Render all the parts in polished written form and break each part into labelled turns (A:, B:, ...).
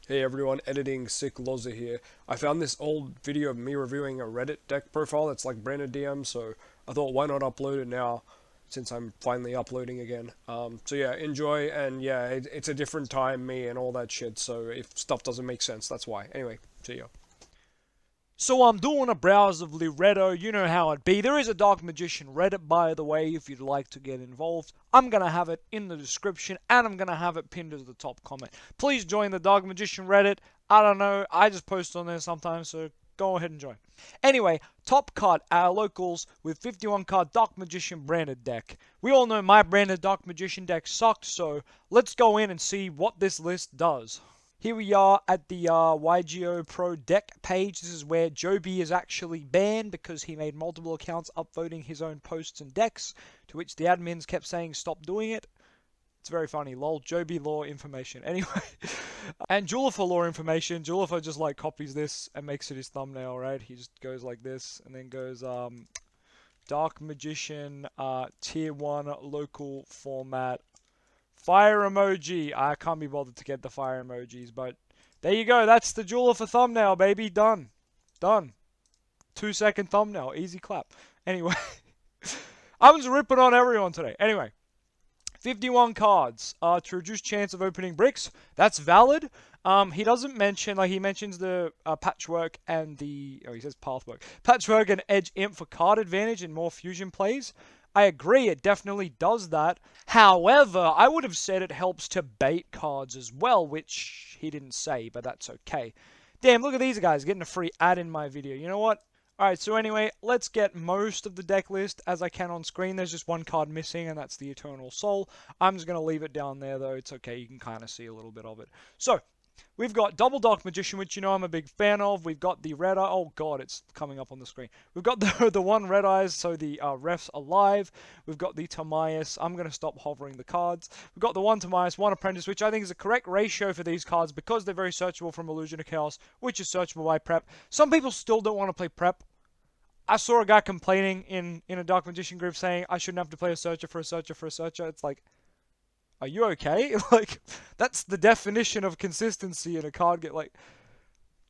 A: Hey everyone, editing sick LOZA here. I found this old video of me reviewing a Reddit deck profile that's like branded DM, so I thought why not upload it now since I'm finally uploading again. So yeah, enjoy, and yeah, it's a different time, me and all that shit, so if stuff doesn't make sense, that's why. Anyway, see ya.
B: So I'm doing a browse of Liretto, you know how it be. There is a Dark Magician Reddit, by the way, if you'd like to get involved. I'm going to have it in the description, and I'm going to have it pinned as the top comment. Please join the Dark Magician Reddit. I don't know, I just post on there sometimes, so go ahead and join. Anyway, top card, our locals with 51 card Dark Magician branded deck. We all know my branded Dark Magician deck sucked, so let's go in and see what this list does. Here we are at the Yugioh Pro deck page. This is where Joby is actually banned because he made multiple accounts upvoting his own posts and decks, to which the admins kept saying stop doing it. It's very funny, lol. Joby lore information. Anyway, and Julifer lore information. Julifer just like copies this and makes it his thumbnail, right? He just goes like this and then goes Dark Magician Tier 1 local format fire emoji. I can't be bothered to get the fire emojis, but there you go. That's the jeweler for thumbnail, baby. Done. Done. 2-second thumbnail. Easy clap. Anyway, I'm just ripping on everyone today. Anyway, 51 cards to reduce chance of opening bricks. That's valid. He doesn't mention, like, he mentions the patchwork and the, oh, he says pathwork. Patchwork and edge imp for card advantage and more fusion plays. I agree, it definitely does that. However, I would have said it helps to bait cards as well, which he didn't say, but that's okay. Damn, look at these guys getting a free ad in my video. You know what? Alright, so anyway, let's get most of the deck list as I can on screen. There's just one card missing, and that's the Eternal Soul. I'm just going to leave it down there, though. It's okay, you can kind of see a little bit of it. So, we've got Double Dark Magician, which you know I'm a big fan of. We've got the Red Eye. Oh god, it's coming up on the screen. We've got the one Red Eyes, so the ref's alive. We've got the Tamias. I'm going to stop hovering the cards. We've got the one Tamias, one Apprentice, which I think is the correct ratio for these cards because they're very searchable from Illusion of Chaos, which is searchable by Prep. Some people still don't want to play Prep. I saw a guy complaining in a Dark Magician group saying I shouldn't have to play a Searcher for a Searcher for a Searcher. It's like, are you okay? Like, that's the definition of consistency in a card get like,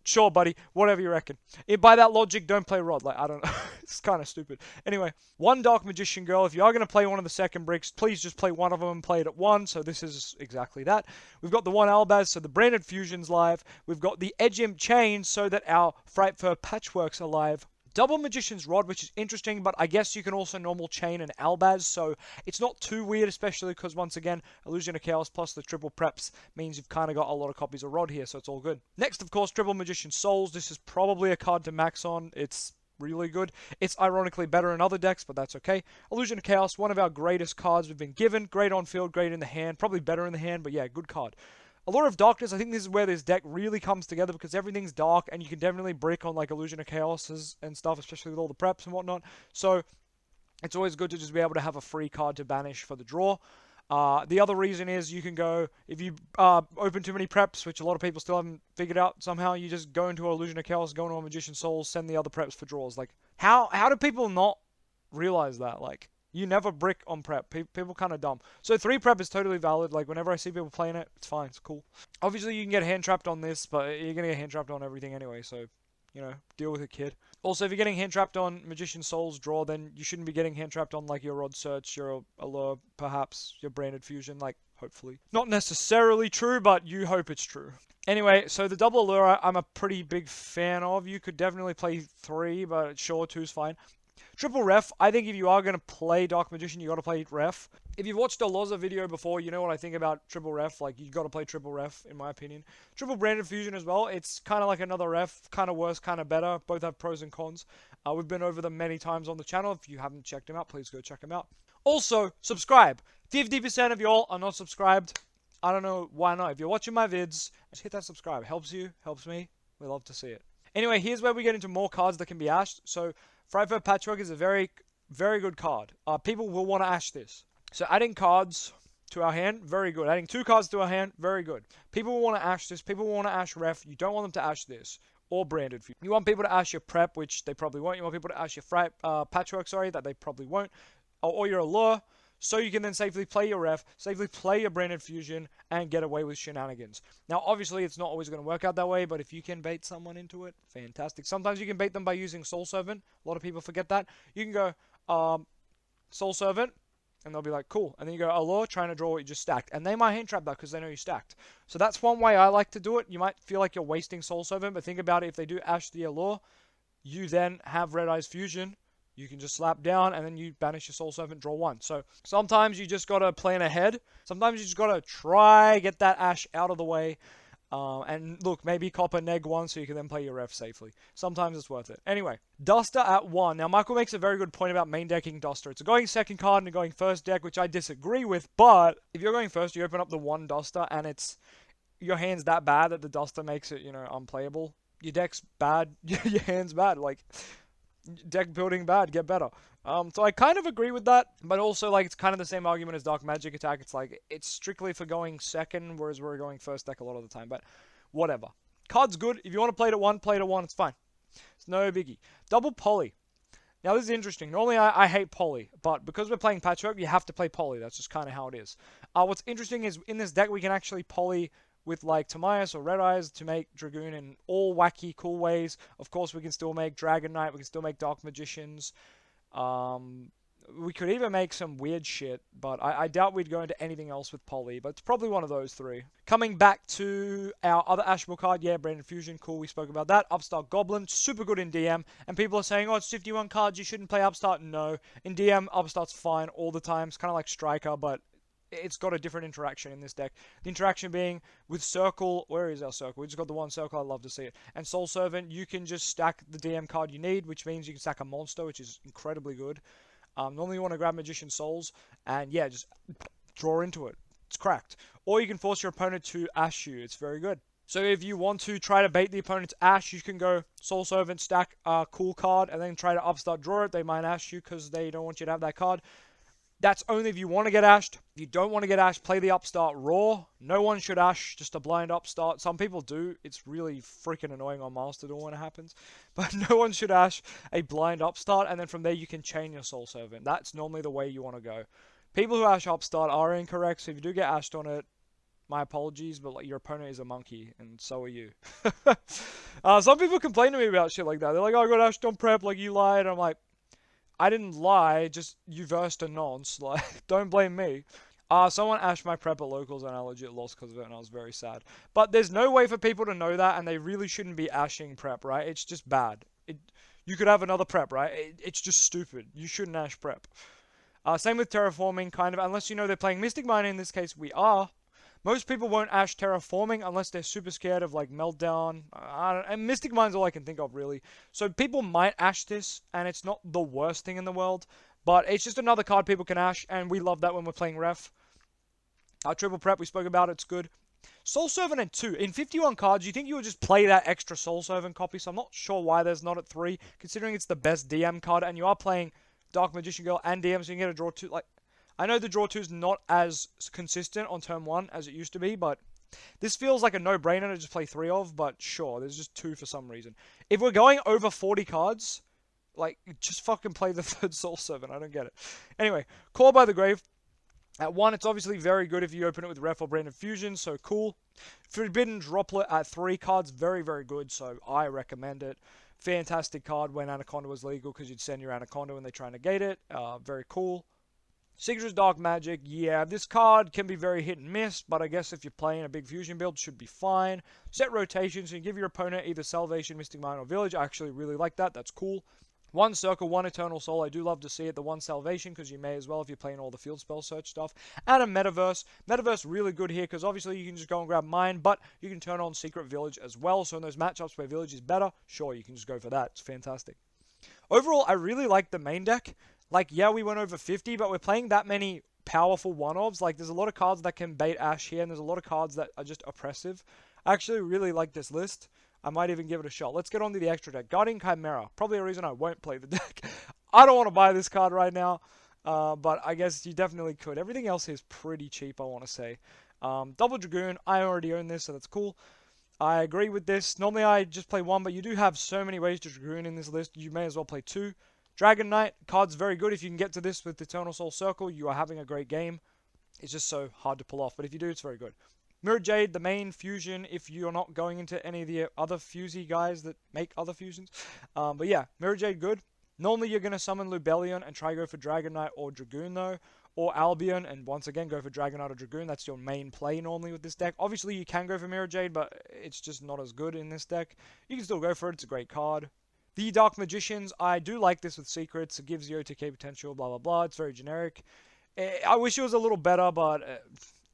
B: sure, buddy, whatever you reckon. By that logic, don't play Rod. Like, I don't know. It's kind of stupid. Anyway, one Dark Magician Girl. If you are going to play one of the second bricks, please just play one of them and play it at one. So this is exactly that. We've got the one Albaz, so the branded fusion's live. We've got the Edge Imp Chain, so that our Fright Fur Patchwork's alive. Double Magician's Rod, which is interesting, but I guess you can also normal chain an Albaz, so it's not too weird, especially because, once again, Illusion of Chaos plus the triple preps means you've kind of got a lot of copies of Rod here, so it's all good. Next, of course, Triple Magician Souls. This is probably a card to max on. It's really good. It's ironically better in other decks, but that's okay. Illusion of Chaos, one of our greatest cards we've been given. Great on field, great in the hand. Probably better in the hand, but yeah, good card. Allure of Darkness, I think this is where this deck really comes together because everything's dark and you can definitely brick on like Illusion of Chaos and stuff, especially with all the preps and whatnot. So it's always good to just be able to have a free card to banish for the draw. The other reason is you can go, if you open too many preps, which a lot of people still haven't figured out somehow, you just go into Illusion of Chaos, go into a Magician Souls, send the other preps for draws. Like, how do people not realize that? Like, you never brick on prep. People kind of dumb. So 3 prep is totally valid. Like, whenever I see people playing it, it's fine. It's cool. Obviously, you can get hand trapped on this, but you're going to get hand trapped on everything anyway. So, you know, deal with it, kid. Also, if you're getting hand trapped on Magician Souls draw, then you shouldn't be getting hand trapped on, like, your Rod Search, your Allure, perhaps, your Branded Fusion. Like, hopefully. Not necessarily true, but you hope it's true. Anyway, so the double Allure, I'm a pretty big fan of. You could definitely play 3, but sure, 2's fine. Triple Ref, I think if you are going to play Dark Magician, you got to play Ref. If you've watched a LOZA video before, you know what I think about Triple Ref. Like, you got to play Triple Ref, in my opinion. Triple Branded Fusion as well. It's kind of like another Ref. Kind of worse, kind of better. Both have pros and cons. We've been over them many times on the channel. If you haven't checked them out, please go check them out. Also, subscribe. 50% of y'all are not subscribed. I don't know why not. If you're watching my vids, just hit that subscribe. Helps you, helps me. We love to see it. Anyway, here's where we get into more cards that can be ashed. So, Fright Fur Patchwork is a very, very good card. People will want to ash this. So, adding cards to our hand, very good. Adding 2 cards to our hand, very good. People will want to ash this. People will want to ash Ref. You don't want them to ash this. Or Branded. You want people to ash your Prep, which they probably won't. You want people to ash your Patchwork, that they probably won't. Or your Allure. so you can then safely play your ref, safely play your branded fusion, and get away with shenanigans. Now, obviously, it's not always going to work out that way, but if you can bait someone into it, fantastic. Sometimes you can bait them by using Soul Servant. A lot of people forget that. You can go Soul Servant, and they'll be like, cool. And then you go Allure, trying to draw what you just stacked. And they might hand trap that because they know you stacked. So that's one way I like to do it. You might feel like you're wasting Soul Servant, but think about it. If they do Ash the Allure, you then have Red Eyes Fusion. You can just slap down, and then you banish your Soul Servant, draw one. So sometimes you just got to plan ahead. Sometimes you just got to try get that Ash out of the way. And look, maybe cop a neg one so you can then play your ref safely. Sometimes it's worth it. Anyway, Duster at 1. Now, Michael makes a very good point about main decking Duster. It's a going second card and a going first deck, which I disagree with. But if you're going first, you open up the 1 Duster, and it's your hand's that bad that the Duster makes it, unplayable. Your deck's bad, your hand's bad. Like, deck building bad, get better. So I kind of agree with that, but also like it's kind of the same argument as Dark Magic Attack. It's like it's strictly for going second, whereas we're going first deck a lot of the time. But whatever. Card's good. If you want to play it at 1, play it at 1. It's fine. It's no biggie. Double Poly. Now this is interesting. Normally I hate Poly, but because we're playing Patchwork, you have to play Poly. That's just kind of how it is. What's interesting is in this deck we can actually Poly with like Timaeus or Red Eyes to make Dragoon in all wacky, cool ways. Of course, we can still make Dragon Knight. We can still make Dark Magicians. We could even make some weird shit, but I doubt we'd go into anything else with Poly, but it's probably one of those 3. Coming back to our other Ashmore card, yeah, Branded Fusion, cool, we spoke about that. Upstart Goblin, super good in DM, and people are saying, oh, it's 51 cards, you shouldn't play Upstart. No, in DM, Upstart's fine all the time. It's kind of like Striker, but it's got a different interaction in this deck. The interaction being with Circle. Where is our Circle? We just got the 1 Circle. I'd love to see it. And Soul Servant, you can just stack the DM card you need, which means you can stack a monster, which is incredibly good. Normally you want to grab Magician Souls, and yeah, just draw into it. It's cracked. Or you can force your opponent to Ash you. It's very good. So if you want to try to bait the opponent's Ash, you can go Soul Servant, stack a cool card, and then try to Upstart draw it. They might Ash you because they don't want you to have that card. That's only if you want to get ashed. If you don't want to get ashed, play the Upstart raw. No one should ash just a blind Upstart. Some people do. It's really freaking annoying on Master Duel when it happens. But no one should ash a blind Upstart, and then from there you can chain your Soul Servant. That's normally the way you want to go. People who ash Upstart are incorrect, so if you do get ashed on it, my apologies, but like your opponent is a monkey, and so are you. Some people complain to me about shit like that. They're like, oh, I got ashed on prep, like you lied. And I'm like, I didn't lie, just you versed a nonce. Like, don't blame me. Someone ashed my prep at locals and I legit lost because of it and I was very sad. But there's no way for people to know that and they really shouldn't be ashing prep, right? It's just bad. You could have another prep, right? It's just stupid. You shouldn't ash prep. Same with Terraforming, kind of, unless you know they're playing Mystic Mine. In this case, we are. Most people won't ash Terraforming unless they're super scared of like Meltdown. And Mystic Mine's all I can think of really. So people might ash this, and it's not the worst thing in the world. But it's just another card people can ash, and we love that when we're playing Ref. Triple Prep, we spoke about, it's good. Soul Servant at 2. In 51 cards, you think you would just play that extra Soul Servant copy, so I'm not sure why there's not at 3, considering it's the best DM card, and you are playing Dark Magician Girl and DM, so you can get a draw 2. Like, I know the draw 2 is not as consistent on turn 1 as it used to be, but this feels like a no-brainer to just play 3 of, but sure, there's just 2 for some reason. If we're going over 40 cards, like, just fucking play the 3rd Soul Servant. I don't get it. Anyway, Call by the Grave. At 1, it's obviously very good if you open it with Ref or Branded Fusion, so cool. Forbidden Droplet at 3 cards, very, very good, so I recommend it. Fantastic card when Anaconda was legal because you'd send your Anaconda when they try and negate it. Very cool. Sigur's Dark Magic, yeah, this card can be very hit and miss, but I guess if you're playing a big fusion build, should be fine. Set rotations, so you give your opponent either Salvation, Mystic Mine, or Village. I actually really like that, that's cool. 1 Circle, 1 Eternal Soul, I do love to see it. The 1 Salvation, because you may as well if you're playing all the field spell search stuff. And a Metaverse. Metaverse really good here, because obviously you can just go and grab Mine, but you can turn on Secret Village as well. So in those matchups where Village is better, sure, you can just go for that. It's fantastic. Overall, I really like the main deck. Like, yeah, we went over 50, but we're playing that many powerful one-offs. Like, there's a lot of cards that can bait Ash here, and there's a lot of cards that are just oppressive. I actually really like this list. I might even give it a shot. Let's get on to the extra deck. Guardian Chimera. Probably a reason I won't play the deck. I don't want to buy this card right now, but I guess you definitely could. Everything else is pretty cheap, I want to say. Double Dragoon. I already own this, so that's cool. I agree with this. Normally I just play 1, but you do have so many ways to Dragoon in this list. You may as well play 2. Dragon Knight card's very good. If you can get to this with Eternal Soul Circle, you are having a great game. It's just so hard to pull off, but if you do, it's very good. Mirror Jade, the main fusion, if you're not going into any of the other fusey guys that make other fusions. But yeah, Mirror Jade, good. Normally, you're going to summon Lubellion and try go for Dragon Knight or Dragoon, though. Or Albion, and once again, go for Dragon Knight or Dragoon. That's your main play normally with this deck. Obviously, you can go for Mirror Jade, but it's just not as good in this deck. You can still go for it. It's a great card. The Dark Magicians, I do like this with secrets. It gives you OTK potential, blah, blah, blah. It's very generic. I wish it was a little better, but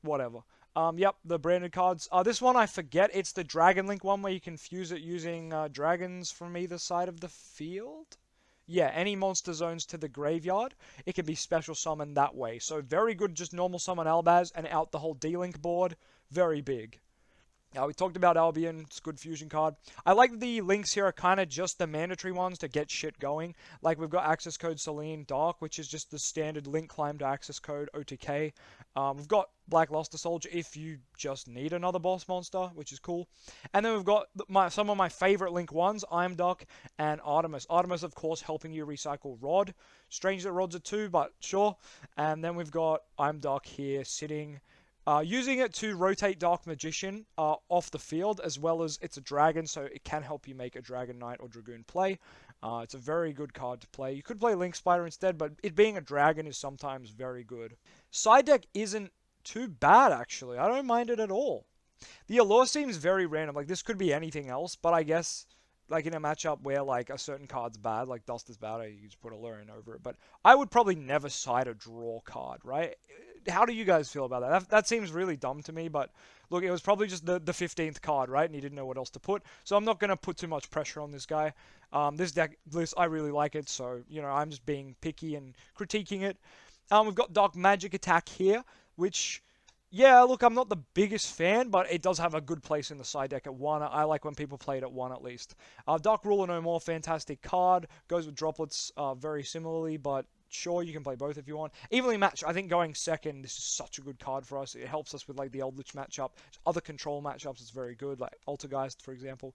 B: whatever. Yep, the branded cards. This one I forget. It's the Dragon Link one where you can fuse it using dragons from either side of the field. Yeah, any monster zones to the graveyard. It can be special summoned that way. So very good, just normal summon Albaz and out the whole D-Link board. Very big. We talked about Albion, it's a good fusion card. I like the links here are kind of just the mandatory ones to get shit going. Like we've got access code Selene Dark, which is just the standard link climb to access code OTK. We've got Black Luster Soldier if you just need another boss monster, which is cool. And then we've got some of my favorite link ones, Imduck and Artemis. Artemis, of course, helping you recycle Rod. Strange that Rod's a 2, but sure. And then we've got Imduck here sitting... using it to rotate Dark Magician off the field, as well as it's a dragon, so it can help you make a Dragon Knight or Dragoon play. It's a very good card to play. You could play Link Spider instead, but it being a dragon is sometimes very good. Side deck isn't too bad, actually. I don't mind it at all. The allure seems very random. Like, this could be anything else, but I guess... like in a matchup where like a certain card's bad, like Dust is bad, you just put a lure in over it. But I would probably never side a draw card, right? How do you guys feel about that? That seems really dumb to me, but look, it was probably just the 15th card, right? And he didn't know what else to put. So I'm not going to put too much pressure on this guy. This deck list, I really like it, so, you know, I'm just being picky and critiquing it. We've got Dark Magic Attack here, which... yeah, look, I'm not the biggest fan, but it does have a good place in the side deck at 1. I like when people play it at 1 at least. Dark Ruler No More, fantastic card. Goes with droplets very similarly, but sure, you can play both if you want. Evenly matched, I think going second, this is such a good card for us. It helps us with like the Eldritch matchup. Other control matchups, it's very good, like Altergeist, for example.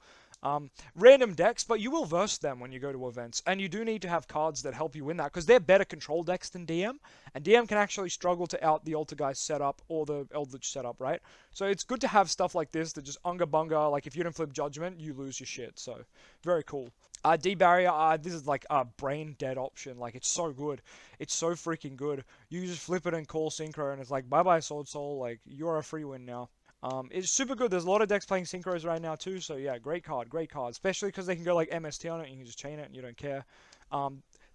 B: Random decks, but you will verse them when you go to events, and you do need to have cards that help you win that, because they're better control decks than DM, and DM can actually struggle to out the Altergeist setup or the Eldritch setup, right? So it's good to have stuff like this that just unga bunga, like if you don't flip Judgment, you lose your shit, so very cool. D-Barrier, this is like a brain dead option, like it's so good. It's so freaking good. You just flip it and call Synchro, and it's like, bye-bye Sword Soul, like, you're a free win now. It's super good. There's a lot of decks playing Synchros right now too, so yeah, great card, especially because they can go like MST on it, and you can just chain it and you don't care.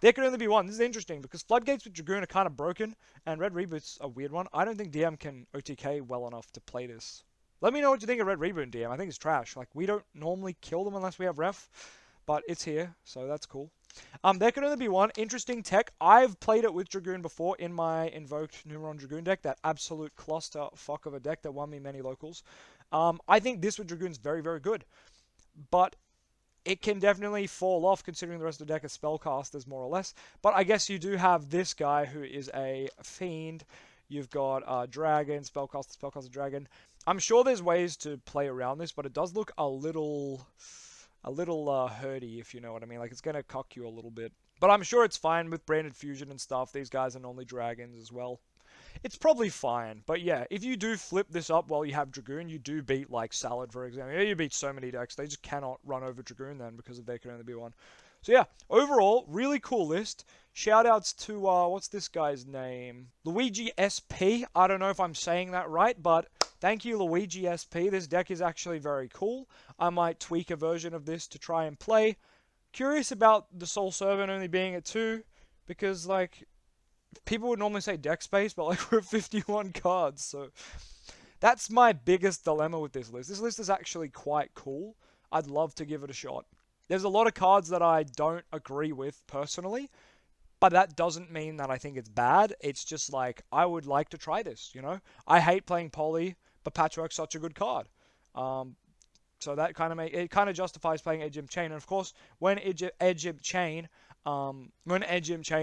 B: There could only be one. This is interesting because Floodgates with Dragoon are kind of broken, and Red Reboot's a weird one. I don't think DM can OTK well enough to play this. Let me know what you think of Red Reboot in DM. I think it's trash. Like, we don't normally kill them unless we have ref, but it's here, so that's cool. There could only be one. Interesting tech. I've played it with Dragoon before in my Invoked Numeron Dragoon deck. That absolute cluster fuck of a deck that won me many locals. I think this with Dragoon's very, very good. But it can definitely fall off considering the rest of the deck is spellcasters, more or less. But I guess you do have this guy who is a fiend. You've got Dragon, Spellcaster, Dragon. I'm sure there's ways to play around this, but it does look a little herdy, if you know what I mean. Like, it's going to cock you a little bit. But I'm sure it's fine with branded fusion and stuff. These guys are normally dragons as well. It's probably fine. But yeah, if you do flip this up while you have Dragoon, you do beat, like, Salad, for example. Yeah, you beat so many decks. They just cannot run over Dragoon then because there can only be one. So yeah, overall, really cool list. Shoutouts to, what's this guy's name? Luigi SP. I don't know if I'm saying that right, but thank you, Luigi SP. This deck is actually very cool. I might tweak a version of this to try and play. Curious about the Soul Servant only being at 2, because, like, people would normally say deck space, but, like, we're at 51 cards, so... that's my biggest dilemma with this list. This list is actually quite cool. I'd love to give it a shot. There's a lot of cards that I don't agree with personally, but that doesn't mean that I think it's bad. It's just like, I would like to try this, you know? I hate playing Poly, but Patchwork's such a good card. So that kind of justifies playing Edge Imp Chain. And of course, when Edge Imp Chain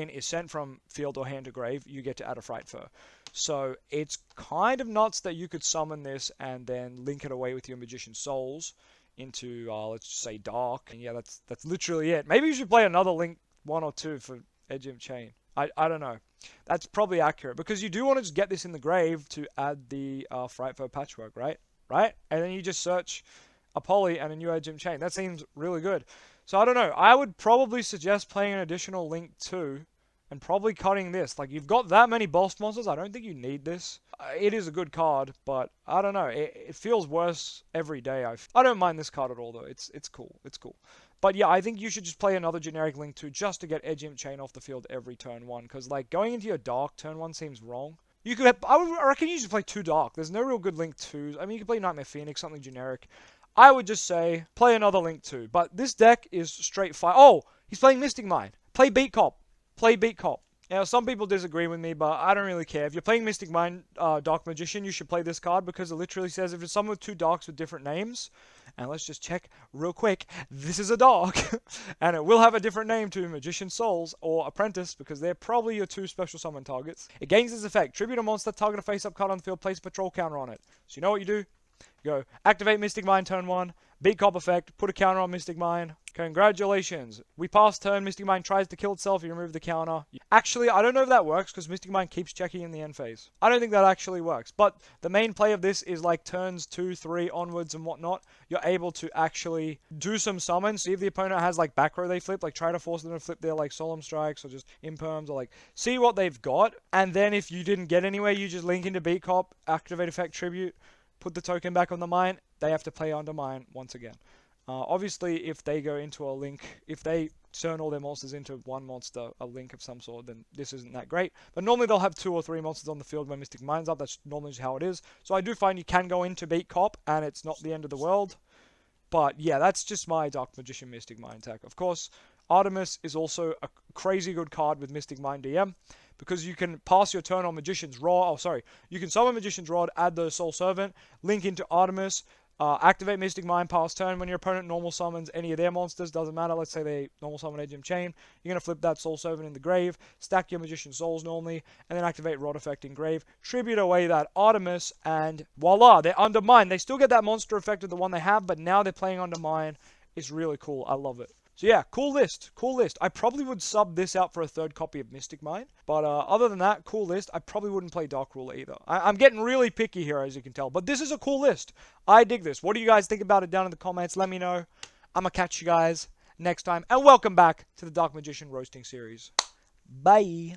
B: is sent from field or hand to grave, you get to add a Fright Fur. So it's kind of nuts that you could summon this and then link it away with your Magician Souls into, let's just say Dark. And yeah, that's literally it. Maybe you should play another Link 1 or 2 for Edge Imp Chain. I don't know. That's probably accurate because you do want to just get this in the grave to add the Frightfur Patchwork, right? Right? And then you just search a poly and a new Edge Imp Chain. That seems really good. So I don't know. I would probably suggest playing an additional Link 2 and probably cutting this. Like, you've got that many boss monsters. I don't think you need this. It is a good card, but I don't know. It feels worse every day. I don't mind this card at all, though. It's cool. It's cool. But yeah, I think you should just play another generic Link 2 just to get Edge Imp Chain off the field every turn 1. Because, like, going into your Dark turn 1 seems wrong. You could I reckon you should play 2 Dark. There's no real good Link 2s. I mean, you could play Nightmare Phoenix, something generic. I would just say, play another Link 2. But this deck is straight fire. Oh, he's playing Mystic Mine. Play Beat Cop. Play Beat Cop. Now, some people disagree with me, but I don't really care. If you're playing Mystic Mine Dark Magician, you should play this card because it literally says if it's someone with 2 Darks with different names, and let's just check real quick, this is a Dark, and it will have a different name to Magician Souls or Apprentice because they're probably your 2 special summon targets. It gains this effect. Tribute a monster, target a face-up card on the field, place a patrol counter on it. So you know what you do? You go, activate Mystic Mine turn 1, beat Cop effect, put a counter on Mystic Mine. Congratulations. We pass turn, Mystic Mine tries to kill itself, you remove the counter. Actually, I don't know if that works because Mystic Mine keeps checking in the end phase. I don't think that actually works, but the main play of this is like turns 2, 3 onwards and whatnot. You're able to actually do some summons. See if the opponent has like back row they flip, like try to force them to flip their like Solemn Strikes or just Imperms or like see what they've got. And then if you didn't get anywhere, you just link into beat Cop, activate effect Tribute, put the token back on the mine, they have to play under mine once again. Obviously, if they go into a link, if they turn all their monsters into one monster, a link of some sort, then this isn't that great. But normally they'll have 2 or 3 monsters on the field when Mystic Mine's up. That's normally how it is. So I do find you can go into beat Cop, and it's not the end of the world. But yeah, that's just my Dark Magician Mystic Mine tech. Of course, Artemis is also a crazy good card with Mystic Mine DM because you can pass your turn on Magician's Rod. Oh, sorry. You can summon Magician's Rod, add the Soul Servant, link into Artemis, activate Mystic Mine, pass turn. When your opponent normal summons any of their monsters, doesn't matter. Let's say they normal summon Edge Imp Chain. You're going to flip that Soul Servant in the grave, stack your Magician Souls normally, and then activate Rod Effect in grave. Tribute away that Artemis, and voila, they're under mine. They still get that monster effect of the one they have, but now they're playing under mine. It's really cool. I love it. So yeah, cool list. Cool list. I probably would sub this out for a 3rd copy of Mystic Mine. But other than that, cool list. I probably wouldn't play Dark Ruler either. I'm getting really picky here, as you can tell. But this is a cool list. I dig this. What do you guys think about it down in the comments? Let me know. I'm going to catch you guys next time. And welcome back to the Dark Magician Roasting Series. Bye.